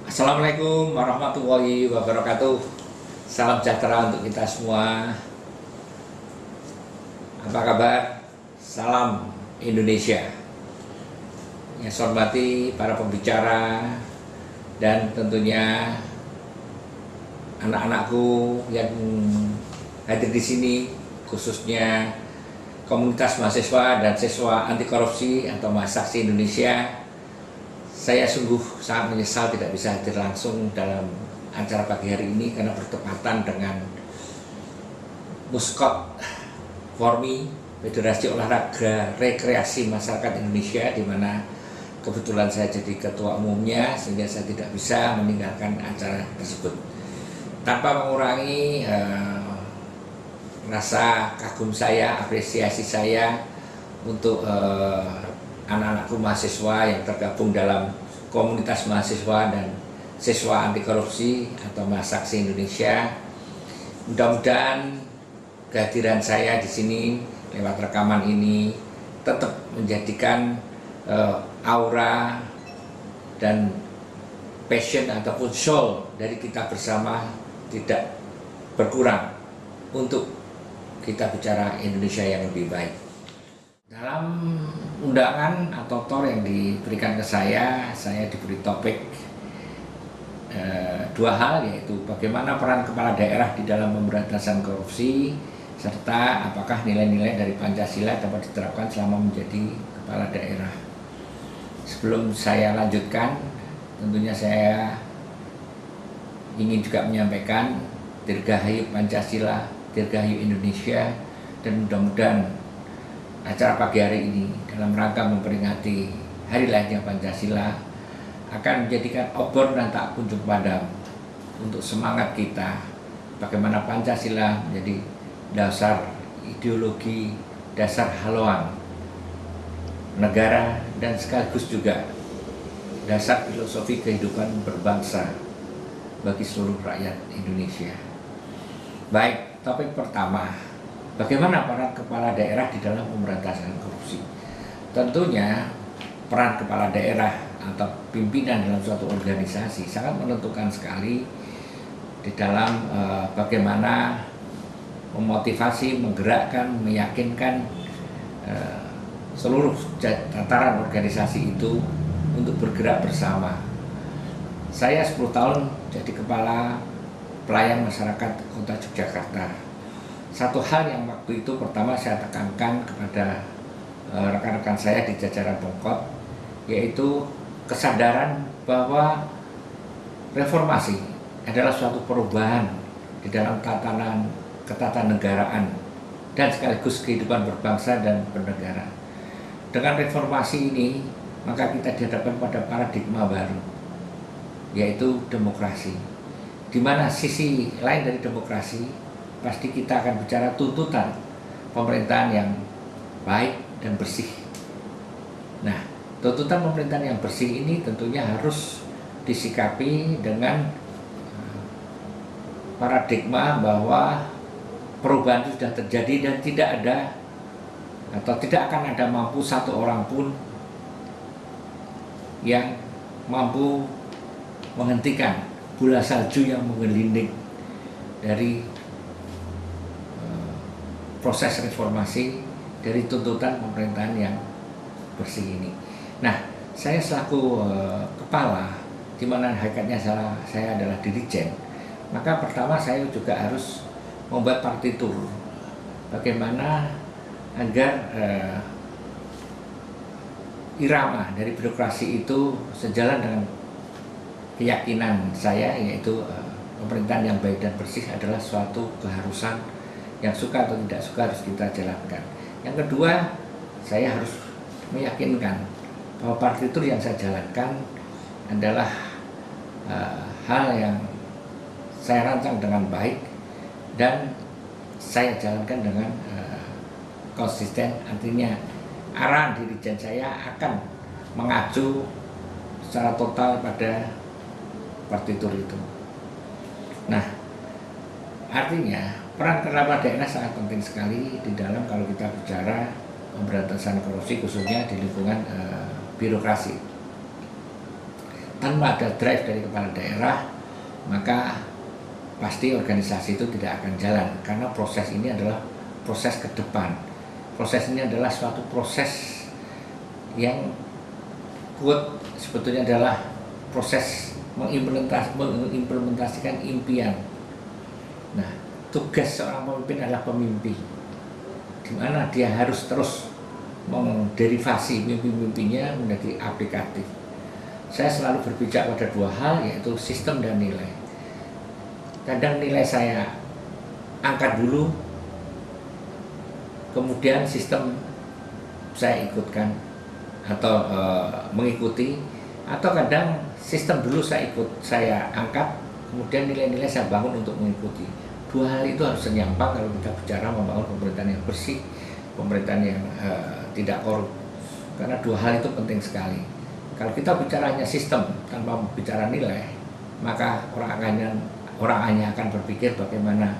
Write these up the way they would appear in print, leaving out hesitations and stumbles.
Assalamualaikum warahmatullahi wabarakatuh. Salam sejahtera untuk kita semua. Apa kabar? Salam Indonesia. Yang saya hormati para pembicara dan tentunya anak-anakku yang hadir di sini, khususnya komunitas mahasiswa dan siswa anti korupsi atau Mahsaksi Indonesia. Saya sungguh sangat menyesal tidak bisa hadir langsung dalam acara pagi hari ini karena bertepatan dengan Muskot Formi, Federasi Olahraga Rekreasi Masyarakat Indonesia, di mana kebetulan saya jadi ketua umumnya, sehingga saya tidak bisa meninggalkan acara tersebut. Tanpa mengurangi rasa kagum saya, apresiasi saya untuk anak-anakku mahasiswa yang tergabung dalam komunitas mahasiswa dan siswa anti korupsi atau Mahsaksi Indonesia. Mudah-mudahan kehadiran saya di sini lewat rekaman ini tetap menjadikan aura dan passion ataupun soul dari kita bersama tidak berkurang untuk kita bicara Indonesia yang lebih baik. Dalam undangan atau tor yang diberikan ke saya diberi topik dua hal, yaitu bagaimana peran kepala daerah di dalam pemberantasan korupsi, serta apakah nilai-nilai dari Pancasila dapat diterapkan selama menjadi kepala daerah. Sebelum saya lanjutkan, tentunya saya ingin juga menyampaikan Dirgahayu Pancasila, Dirgahayu Indonesia, dan mudah-mudahan acara pagi hari ini dalam rangka memperingati Hari Lahirnya Pancasila akan menjadikan obor dan tak kunjung padam untuk semangat kita bagaimana Pancasila menjadi dasar ideologi, dasar haluan negara, dan sekaligus juga dasar filosofi kehidupan berbangsa bagi seluruh rakyat Indonesia. Baik, topik pertama, bagaimana peran kepala daerah di dalam pemberantasan korupsi? Tentunya peran kepala daerah atau pimpinan dalam suatu organisasi sangat menentukan sekali di dalam bagaimana memotivasi, menggerakkan, meyakinkan seluruh tataran organisasi itu untuk bergerak bersama. Saya 10 tahun jadi kepala pelayan masyarakat Kota Yogyakarta. Satu hal yang waktu itu pertama saya tekankan kepada rekan-rekan saya di jajaran Pemkot, yaitu kesadaran bahwa reformasi adalah suatu perubahan di dalam tatanan ketatanegaraan dan sekaligus kehidupan berbangsa dan bernegara. Dengan reformasi ini, maka kita dihadapkan pada paradigma baru, yaitu demokrasi. Di mana sisi lain dari demokrasi, pasti kita akan bicara tuntutan pemerintahan yang baik dan bersih. Nah, tuntutan pemerintahan yang bersih ini tentunya harus disikapi dengan paradigma bahwa perubahan itu sudah terjadi dan tidak ada atau tidak akan ada mampu satu orang pun yang mampu menghentikan bola salju yang menggelinding dari proses reformasi, dari tuntutan pemerintahan yang bersih ini. Nah, saya selaku kepala, di mana hakikatnya saya adalah dirijen, maka pertama saya juga harus membuat partitur bagaimana agar irama dari birokrasi itu sejalan dengan keyakinan saya, yaitu pemerintahan yang baik dan bersih adalah suatu keharusan yang suka atau tidak suka harus kita jalankan. Yang kedua, saya harus meyakinkan bahwa partitur yang saya jalankan adalah hal yang saya rancang dengan baik dan saya jalankan dengan konsisten. Artinya arahan dirijen saya akan mengacu secara total pada partitur itu. Nah, artinya peran kepala daerah sangat penting sekali di dalam kalau kita bicara pemberantasan korupsi, khususnya di lingkungan birokrasi. tanpa ada drive dari kepala daerah, maka pasti organisasi itu tidak akan jalan, karena proses ini adalah proses ke depan. Proses ini adalah suatu proses yang kuat, sebetulnya adalah proses mengimplementasikan impian. Nah, tugas seorang pemimpin adalah pemimpi, di mana dia harus terus menderivasi mimpi-mimpinya menjadi aplikatif. Saya selalu berbicara pada dua hal, yaitu sistem dan nilai. Kadang nilai saya angkat dulu, kemudian sistem saya ikutkan atau mengikuti, atau kadang sistem dulu saya angkat, kemudian nilai-nilai saya bangun untuk mengikuti. Dua hal itu harus seimbang kalau kita bicara membangun pemerintahan yang bersih, pemerintahan yang tidak korup, karena dua hal itu penting sekali. Kalau kita bicara hanya sistem tanpa bicara nilai, maka orang hanya akan berpikir bagaimana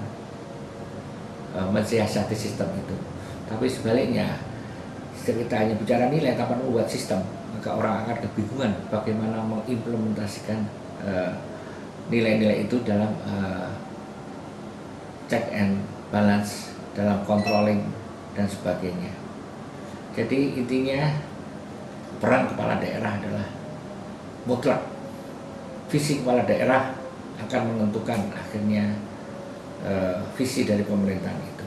mensiasati sistem itu. Tapi sebaliknya, jika kita hanya bicara nilai tanpa membuat sistem, maka orang akan kebingungan bagaimana mengimplementasikan nilai-nilai itu dalam check and balance, dalam controlling dan sebagainya. Jadi intinya, peran kepala daerah adalah mutlak. Visi kepala daerah akan menentukan akhirnya visi dari pemerintahan itu.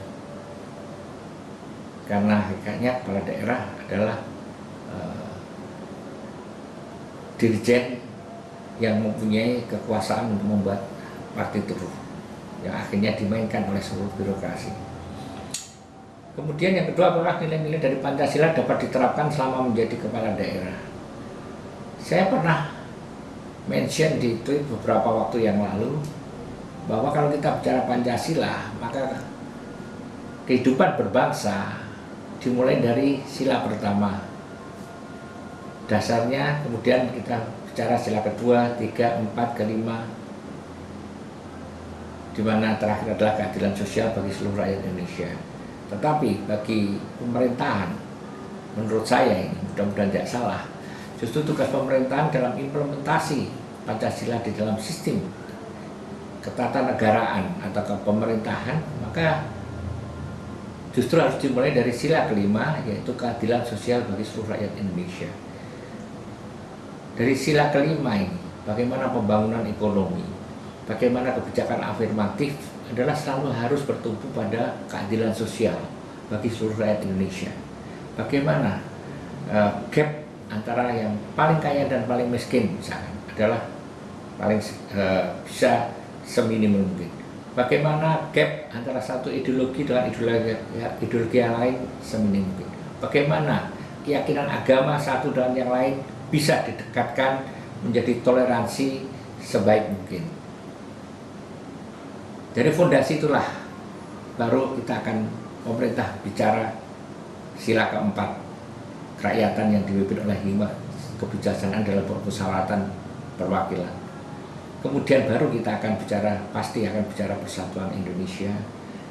Karena hakikatnya kepala daerah adalah dirjen yang mempunyai kekuasaan untuk membuat partitur yang akhirnya dimainkan oleh seluruh birokrasi. Kemudian yang kedua adalah nilai-nilai dari Pancasila dapat diterapkan selama menjadi kepala daerah. Saya pernah mention di tweet beberapa waktu yang lalu bahwa kalau kita bicara Pancasila, maka kehidupan berbangsa dimulai dari sila pertama. Dasarnya, kemudian kita bicara sila kedua, tiga, empat, kelima, di mana terakhir adalah keadilan sosial bagi seluruh rakyat Indonesia. Tetapi bagi pemerintahan, menurut saya ini, mudah-mudahan tidak salah, justru tugas pemerintahan dalam implementasi Pancasila di dalam sistem ketatanegaraan atau kepemerintahan, maka justru harus dimulai dari sila kelima, yaitu keadilan sosial bagi seluruh rakyat Indonesia. Dari sila kelima ini, bagaimana pembangunan ekonomi, bagaimana kebijakan afirmatif adalah selalu harus bertumpu pada keadilan sosial bagi seluruh rakyat Indonesia. Bagaimana gap antara yang paling kaya dan paling miskin misalkan adalah paling bisa seminim mungkin. Bagaimana gap antara satu ideologi dengan ideologi yang lain seminim mungkin. Bagaimana keyakinan agama satu dan yang lain bisa didekatkan menjadi toleransi sebaik mungkin. Dari fondasi itulah baru kita akan pemerintah bicara sila keempat, kerakyatan yang dipimpin oleh hikmah kebijaksanaan dalam permusyawaratan perwakilan. Kemudian baru kita akan bicara, pasti akan bicara persatuan Indonesia.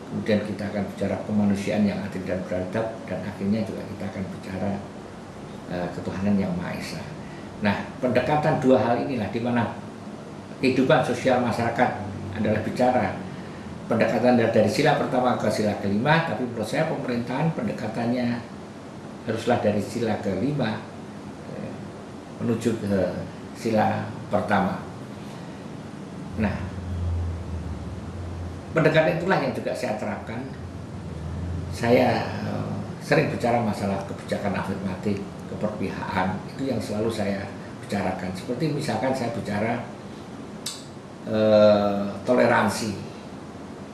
Kemudian kita akan bicara kemanusiaan yang adil dan beradab, dan akhirnya juga kita akan bicara ketuhanan yang Maha Esa. Nah, pendekatan dua hal inilah di mana kehidupan sosial masyarakat adalah bicara pendekatan dari sila pertama ke sila kelima, tapi menurut saya pemerintahan pendekatannya haruslah dari sila kelima menuju ke sila pertama. Nah, pendekatan itulah yang juga saya terapkan. Saya sering bicara masalah kebijakan afirmatif, keberpihakan, itu yang selalu saya bicarakan. Seperti misalkan saya bicara toleransi.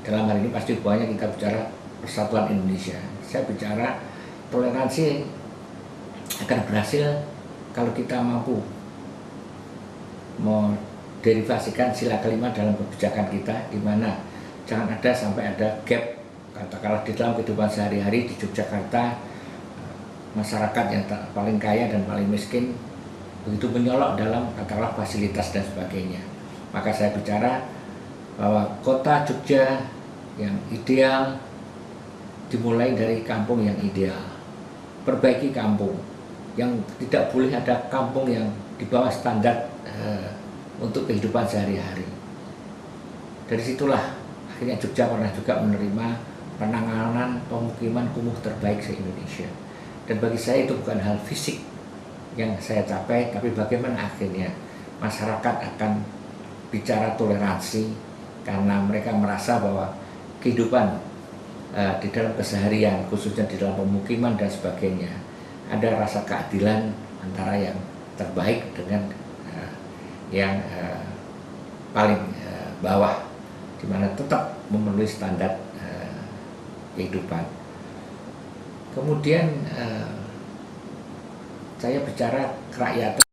Dalam hal ini pasti banyak kita bicara persatuan Indonesia. Saya bicara toleransi akan berhasil kalau kita mampu menderivasikan sila kelima dalam kebijakan kita, di mana jangan ada sampai ada gap, katakanlah di dalam kehidupan sehari-hari di Yogyakarta, masyarakat yang paling kaya dan paling miskin begitu menyolok dalam katakanlah fasilitas dan sebagainya. Maka saya bicara bahwa kota Jogja yang ideal dimulai dari kampung yang ideal. Perbaiki kampung, yang tidak boleh ada kampung yang di bawah standar untuk kehidupan sehari-hari. Dari situlah akhirnya Jogja pernah juga menerima penanganan pemukiman kumuh terbaik se-Indonesia. Dan bagi saya itu bukan hal fisik yang saya capai, tapi bagaimana akhirnya masyarakat akan bicara toleransi karena mereka merasa bahwa kehidupan di dalam keseharian, khususnya di dalam pemukiman dan sebagainya, ada rasa keadilan antara yang terbaik dengan yang paling bawah, di mana tetap memenuhi standar kehidupan. Kemudian saya bicara kerakyatan.